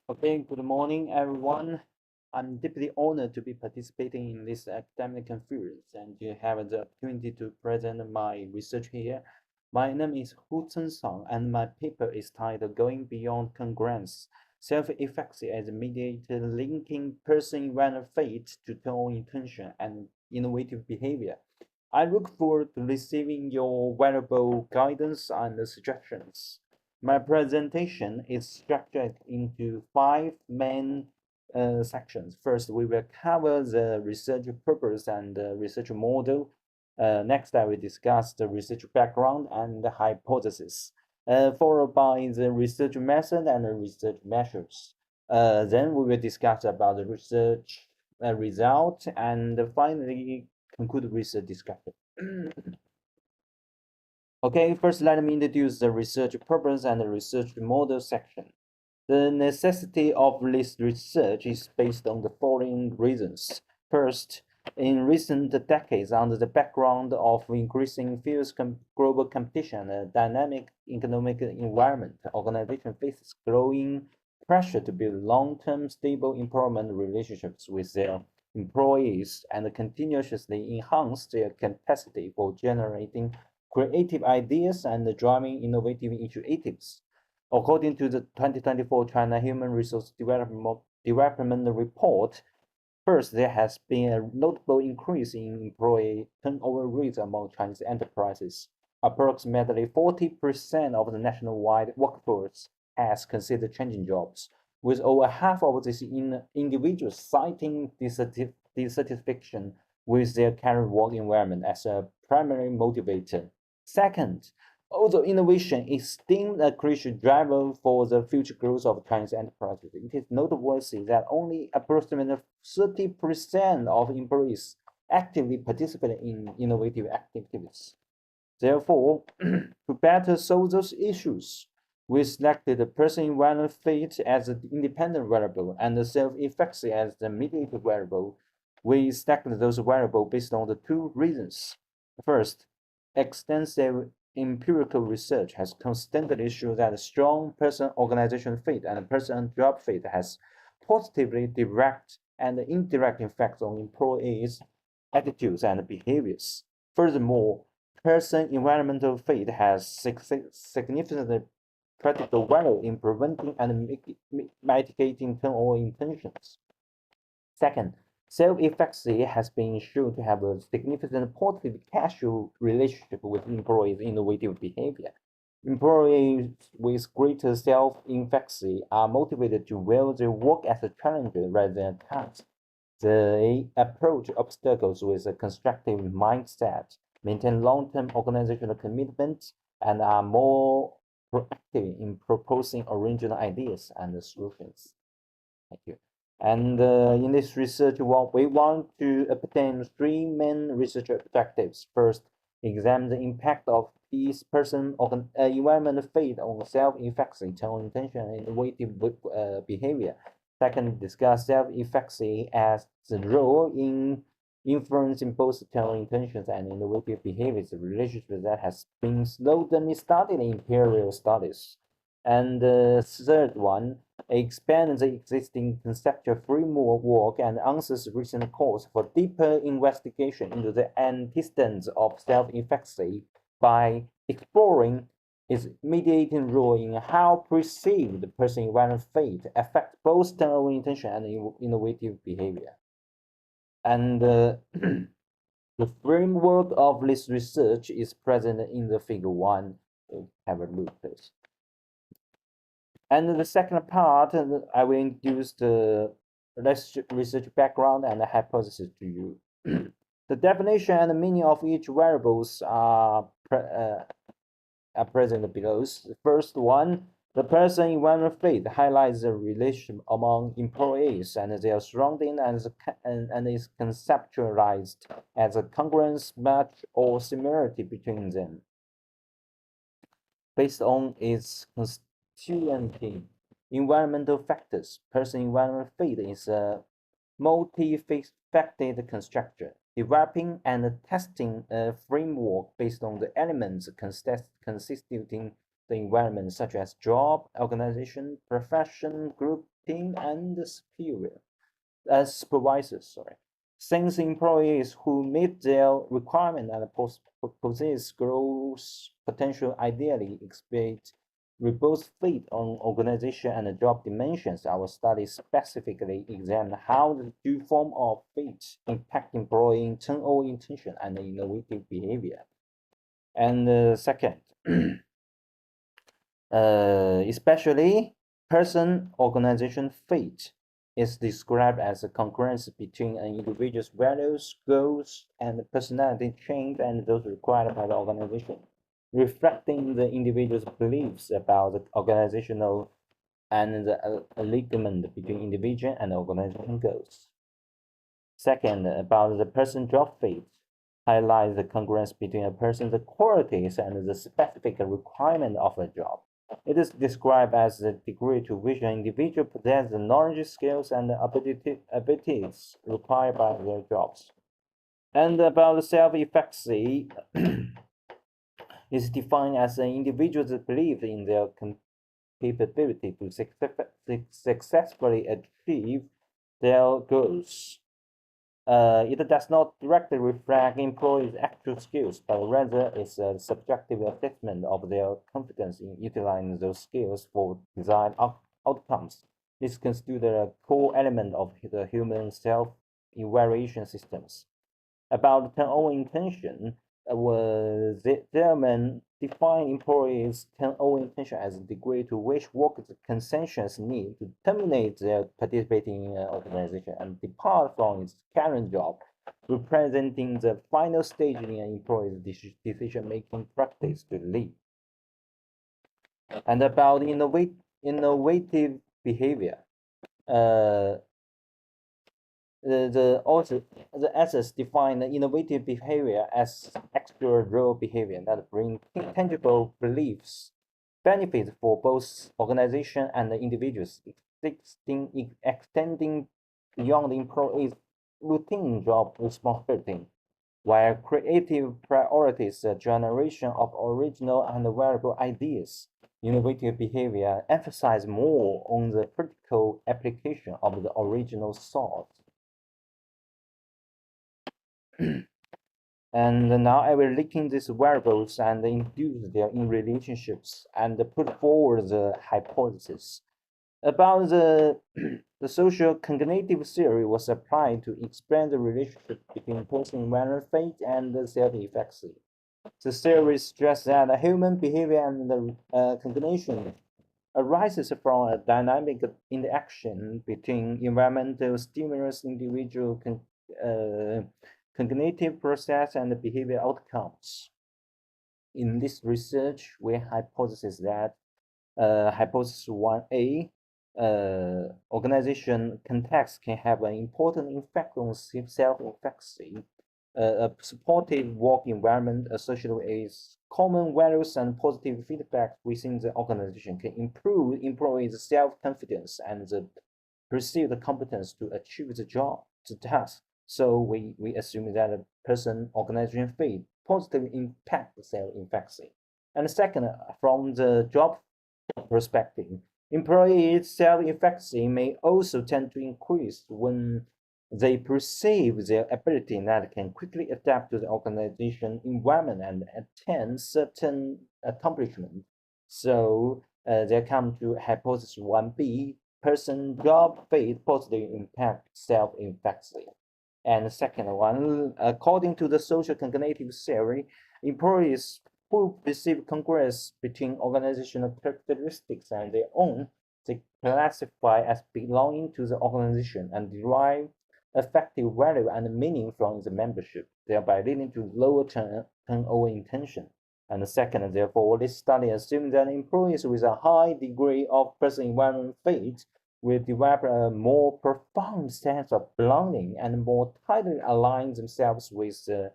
Okay, good morning, everyone. I'm deeply honored to be participating in this academic conference and to have the opportunity to present my research here. My name is Tianxiang, and my paper is titled Going Beyond Congruence, Self-efficacy as a Mediator Linking Person-Environment Fate to Tone Intention and Innovative Behavior. I look forward to receiving your valuable guidance and suggestions. My presentation is structured into five main sections. First, we will cover the research purpose and the research model. Next, I will discuss the research background and the hypothesis, followed by the research method and the research measures. Then we will discuss about the research result, and finally conclude research discussion. Okay, first let me introduce the research purpose and the research model section. The necessity of this research is based on the following reasons. First, in recent decades, under the background of increasing fierce global competition and a dynamic economic environment, organizations face growing pressure to build long-term stable employment relationships with their employees and continuously enhance their capacity for generating creative ideas and driving innovative initiatives. According to the 2024 China Human Resource Development Report, first, there has been a notable increase in employee turnover rates among Chinese enterprises. Approximately 40% of the nationwide workforce has considered changing jobs, with over half of these individuals citing dissatisfaction with their current work environment as a primary motivator. Second, although innovation is still a crucial driver for the future growth of Chinese enterprises, it is noteworthy that only approximately 30% of employees actively participate in innovative activities. Therefore, to better solve those issues, we selected the person-environment fate as the independent variable and the self-efficacy as the mediator variable. We selected those variables based on the two reasons. First, extensive empirical research has constantly shown that strong person-organization fate and person-job fate has positively direct and indirect effects on employees' attitudes and behaviors. Furthermore, person-environmental fate has significant practical value in preventing and mitigating turnover intentions. Second, self-efficacy has been shown to have a significant positive causal relationship with employees' innovative behavior. Employees with greater self-efficacy are motivated to view their work as a challenge rather than a task. They approach obstacles with a constructive mindset, maintain long-term organizational commitment, and are more proactive in proposing original ideas and solutions. Thank you. And in this research, we want to obtain three main research objectives. First, examine the impact of each person of environment fate on self-efficacy, tone intention, and innovative behavior. Second, discuss self-efficacy as the role in influencing both tone intentions and innovative behaviors, a relationship that has been slowly studied in imperial studies. And the third one, expand the existing conceptual framework and answers recent calls for deeper investigation into the antecedents of self-efficacy by exploring its mediating role in how perceived person-environment fate affects both turnover intention and innovative behavior. And the framework of this research is present in the figure 1. Have a look, please. And the second part, I will introduce the research background and the hypothesis to you. The definition and the meaning of each variables are present below. The first one, the person-environment fate highlights the relationship among employees and their surrounding and is conceptualized as a congruence, match, or similarity between them. Based on its constituent environmental factors, person-environment fate is a multifaceted construction, developing and testing a framework based on the elements constituting the environment, such as job, organization, profession, group, team, and supervisors. Since employees who meet their requirement and possess growth potential ideally exhibit robust fit on organization and job dimensions, our study specifically examined how the two forms of fit impact employee turnover intention and innovative behavior. And second, especially person-organization fit is described as a congruence between an individual's values, goals, and personality traits and those required by the organization, reflecting the individual's beliefs about the organizational and the alignment between individual and organization goals. Second, about the person-job fit, highlights the congruence between a person's qualities and the specific requirement of a job. It is described as the degree to which an individual possesses the knowledge, skills, and abilities required by their jobs. And about self-efficacy, is defined as an individual's belief in their capability to successfully achieve their goals. It does not directly reflect employees' actual skills, but rather is a subjective assessment of their confidence in utilizing those skills for desired outcomes. This constitutes a core element of the human self-evaluation systems. About turnover intention, Zimmerman defined employees' turnover intention as the degree to which workers' conscientious need to terminate their participating in an organization and depart from its current job, representing the final stage in an employee's decision-making practice to leave. And about innovative behavior, the essays define innovative behavior as extra role behavior that brings tangible beliefs, benefits for both organization and individuals, extending beyond employees' routine job responsibility, while creative priorities the generation of original and valuable ideas. Innovative behavior emphasizes more on the practical application of the original thought. And now I will look into these variables and induce their relationships and put forward the hypothesis. About the social cognitive theory was applied to explain the relationship between person-environment fate and self-efficacy. The theory stressed that human behavior and cognition arises from a dynamic interaction between environmental stimulus, individual cognitive process, and behavior outcomes. In this research, we hypothesize that hypothesis 1A, organization context can have an important effect on self-efficacy. A supportive work environment associated with common values and positive feedback within the organization can improve employees' self-confidence and the perceived competence to achieve the task. So we assume that a person-organization fit positively impact self-efficacy. And second, from the job perspective, employees' self-efficacy may also tend to increase when they perceive their ability that can quickly adapt to the organization environment and attain certain accomplishment. So they come to hypothesis 1B, person job fit positively impact self-efficacy. And the second one, according to the social cognitive theory, employees who perceive congruence between organizational characteristics and their own, they classify as belonging to the organization and derive effective value and meaning from the membership, thereby leading to lower turnover intention. And the second, therefore, this study assumes that employees with a high degree of person-environment fit will develop a more profound sense of belonging and more tightly align themselves with the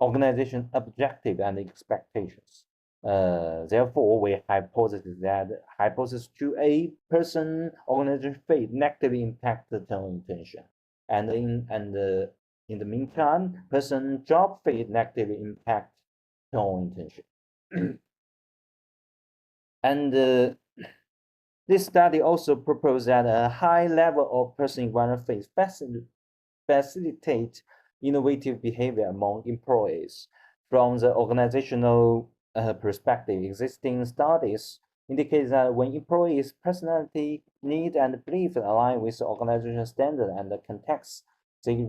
organization objective and expectations. Therefore, we hypothesize that hypothesis 2A, person-organization fit negatively impact the turnover intention. And in the meantime, person job fit negatively impact turnover intention. And this study also proposed that a high level of person-environment fit facilitate innovative behavior among employees. From the organizational perspective, existing studies indicate that when employees' personality, needs, and beliefs align with the organizational standard and the context, they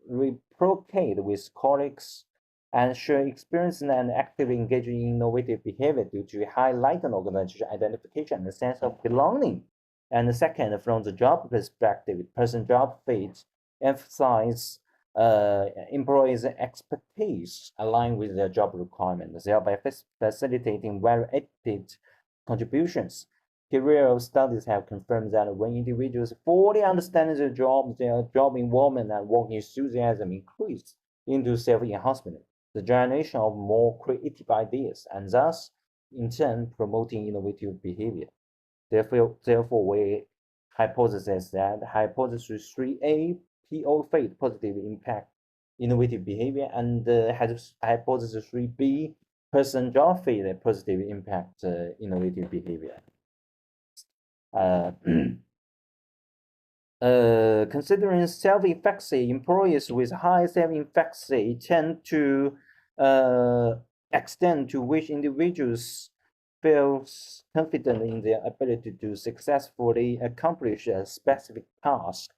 reciprocate with colleagues and share experience and actively engage in innovative behavior due to highlighting organization identification and sense of belonging. And second, from the job perspective, person job fit emphasize employees' expertise align with their job requirements, thereby facilitating value-added contributions. Career studies have confirmed that when individuals fully understand their job involvement and work enthusiasm increase into self-enhancement, the generation of more creative ideas, and thus, in turn, promoting innovative behavior. Therefore, we hypothesis that hypothesis 3A PO fate positively impact innovative behavior, and hypothesis 3B person job fate positively impact innovative behavior. Considering self-efficacy, employees with high self-efficacy tend to extend to which individuals feel confident in their ability to successfully accomplish a specific task.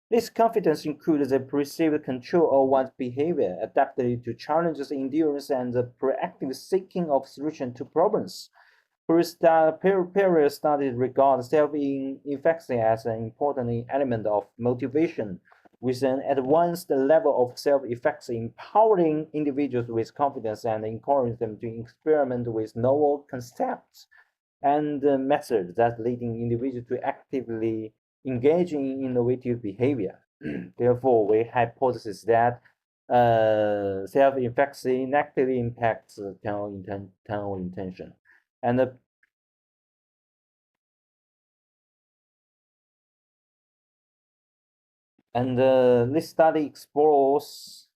This confidence includes the perceived control of one's behavior, adaptability to challenges, endurance, and the proactive seeking of solutions to problems. Previous studies regard self-efficacy as an important element of motivation, with an advanced level of self-efficacy empowering individuals with confidence and encouraging them to experiment with novel concepts and methods that leading individuals to actively engage in innovative behavior. Therefore, we hypothesize that self-efficacy negatively impacts tunnel intention. And this study explores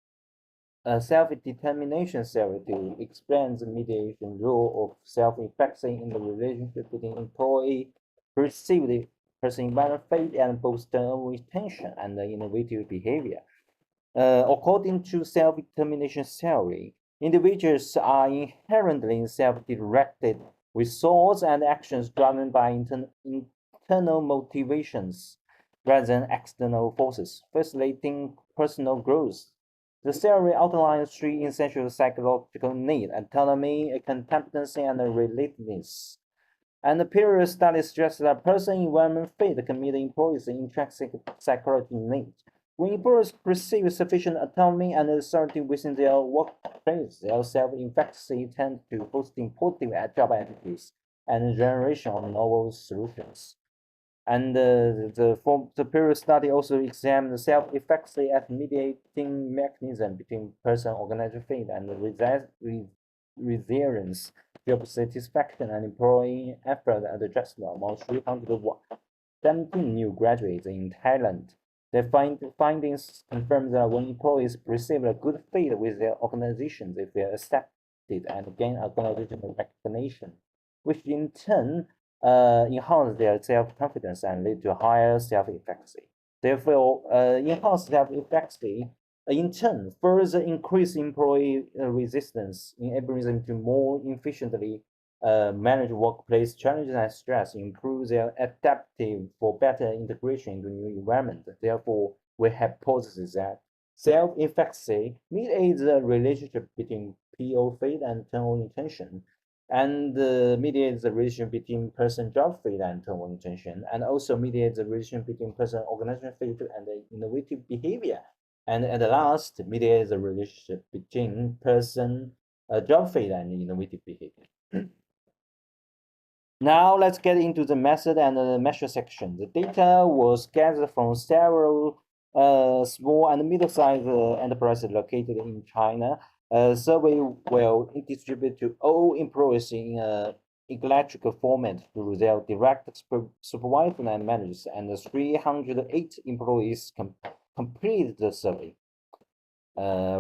self-determination theory to explain the mediation role of self-efficacy in the relationship between employee perceived person-environment fate and both retention and innovative behavior. According to self-determination theory, individuals are inherently self-directed with thoughts and actions driven by internal motivations rather than external forces, facilitating personal growth. The theory outlines three essential psychological needs: autonomy, competency, and relatedness. And the period study suggests that person-environment fit can meet the employee's intrinsic psychological needs. When employees perceive sufficient autonomy and authority within their workplace, their self-efficacy tends to boosting positive job attitudes and generation of novel solutions. And the period study also examined self-efficacy as mediating mechanism between person, organization fit, and resilience, job satisfaction, and employee effort and adjustment among 317 new graduates in Thailand. Their findings confirm that when employees perceive a good fit with their organization, they feel accepted and gain organizational recognition, which in turn enhance their self-confidence and lead to higher self-efficacy. Therefore, enhanced self-efficacy in turn further increase employee resistance, enabling them to more efficiently manage workplace challenges and stress, improve their adaptive for better integration into new environment. Therefore, we hypothesize that self-efficacy mediates the relationship between PO fit and tunnel intention, and mediates the relation between person job fit and tunnel intention, and also mediates the relation between person organization fit and innovative behavior. And at the last, mediates the relationship between person job fit and innovative behavior. Now let's get into the method and the measure section. The data was gathered from several small and middle-sized enterprises located in China. A survey will distribute to all employees in electrical format through their direct supervisors and managers, and 308 employees completed the survey. The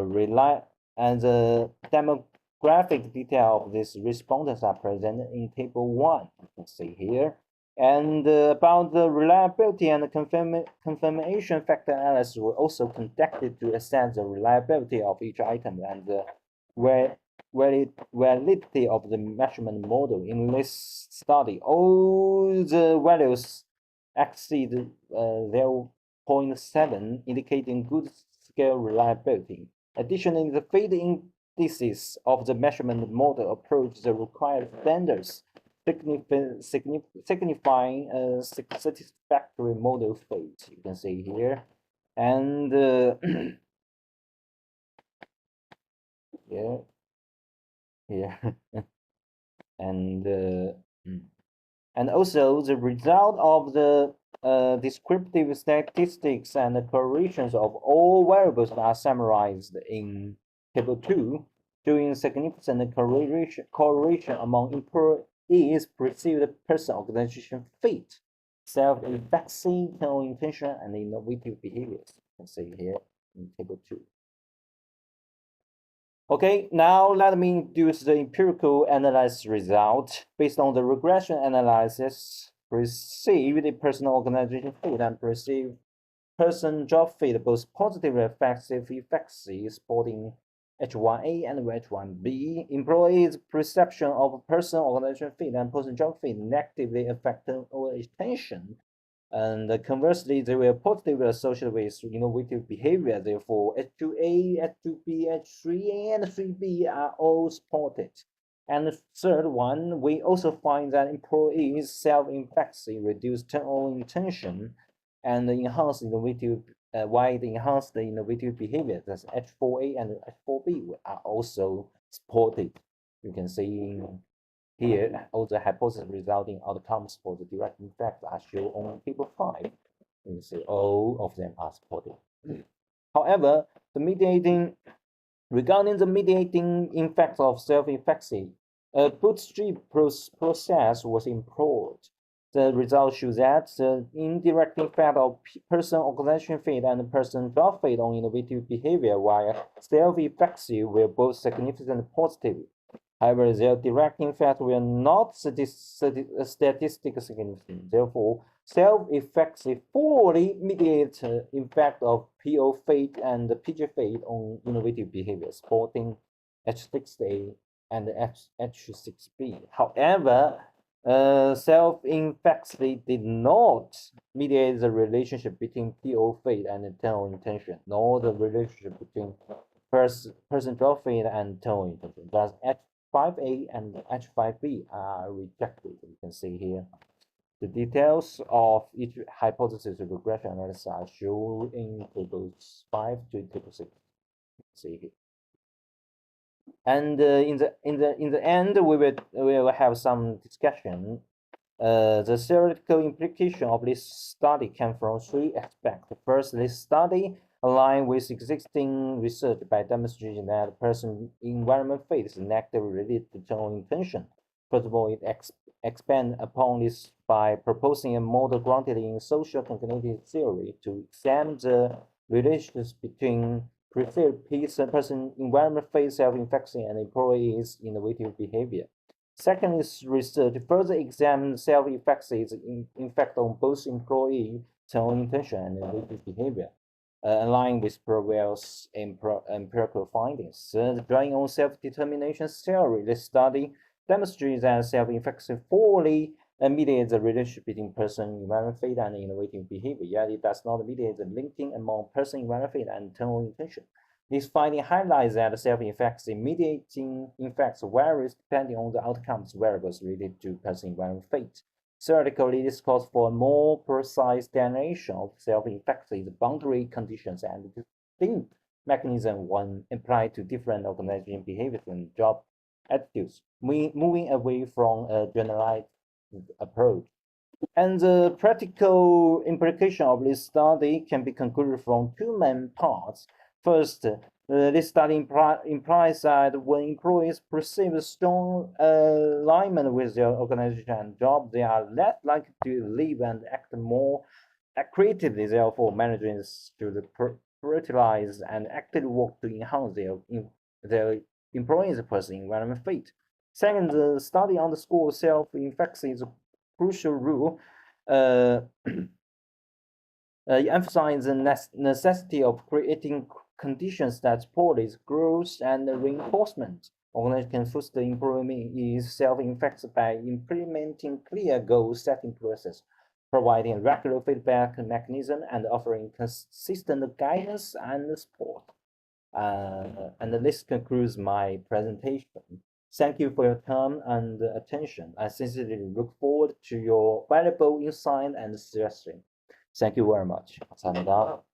graphic detail of these respondents are presented in Table 1. You can see here. And about the reliability and the confirmation factor analysis were also conducted to assess the reliability of each item and the validity of the measurement model. In this study, all the values exceed 0.7, indicating good scale reliability. Additionally, the field indices of the measurement model approach the required standards, signifying a satisfactory model fit. You can see here, and here, and also the result of the descriptive statistics and the correlations of all variables are summarized in Table 2, showing significant correlation among employees' perceived person organization fit, self-efficacy, intention, and innovative behaviors. You can see here in Table 2. Okay, now let me introduce the empirical analysis result. Based on the regression analysis, perceived personal organization fit and perceived person job fit both positively affect self-efficacy, supporting H1A and H1B. Employees' perception of person organization fit and person job fit negatively affect attention. And conversely, they were positively associated with innovative behavior. Therefore, H2A, H2B, H3A, and 3B are all supported. And the third one, we also find that employees' self-efficacy reduce turnover intention and enhance innovative enhance the innovative behavior. That's H4A and H4B are also supported. You can see here, all the hypothesis resulting outcomes for the direct effect are shown on Table 5. You can see all of them are supported. However, regarding the mediating effects of self-efficacy, a bootstrap process was employed. The results show that the indirect effect of person organization fit and person job fit on innovative behavior, while self-efficacy were both significantly positive. However, their direct effect were not statistically significant. Therefore, self-efficacy fully mediates the effect of PO fate and PG fate on innovative behavior, supporting H6A and H6B. However, self-efficacy did not mediate the relationship between PO fate and internal intention, nor the relationship between person job fate and internal intention. Thus, H5A and H5B are rejected. You can see here. The details of each hypothesis regression analysis are shown in tables 5 to table 6. See here. And in the end, we will have some discussion. The theoretical implication of this study came from 3 aspects. First, this study aligned with existing research by demonstrating that person environment fit is negatively related to general intention. Furthermore, it expands upon this by proposing a model grounded in social cognitive theory to examine the relations between perceived person environment fit, self-efficacy, and employees' innovative behavior. Second is research further examines self-efficacy's effect on both employee general intention and innovative behavior, aligned with previous empirical findings. Drawing on self-determination theory, this study demonstrates that self-efficacy fully mediates the relationship between person environment fit and innovative behavior, yet it does not mediate the linking among person environment fit and internal intention. This finding highlights that self-efficacy mediating effects varies depending on the outcomes variables related to person environment fit. Theoretically, this calls for a more precise definition of self-efficacy, the boundary conditions, and distinct mechanism when applied to different organization behaviors and job attitudes, moving away from a generalized approach. And the practical implication of this study can be concluded from 2 main parts. First, this study implies that when employees perceive a strong alignment with their organization and job, they are less likely to live and act more creatively. Therefore, managers should prioritize and actively work to enhance their employees' personal environment fit. Second, the study underscores self-efficacy's crucial role. Emphasize the necessity of creating conditions that support its growth and reinforcement. Organization can foster improvement is self-efficacy by implementing clear goal-setting process, providing regular feedback mechanism, and offering consistent guidance and support. And this concludes my presentation. Thank you for your time and attention. I sincerely look forward to your valuable insight and suggestion. Thank you very much. 감사합니다.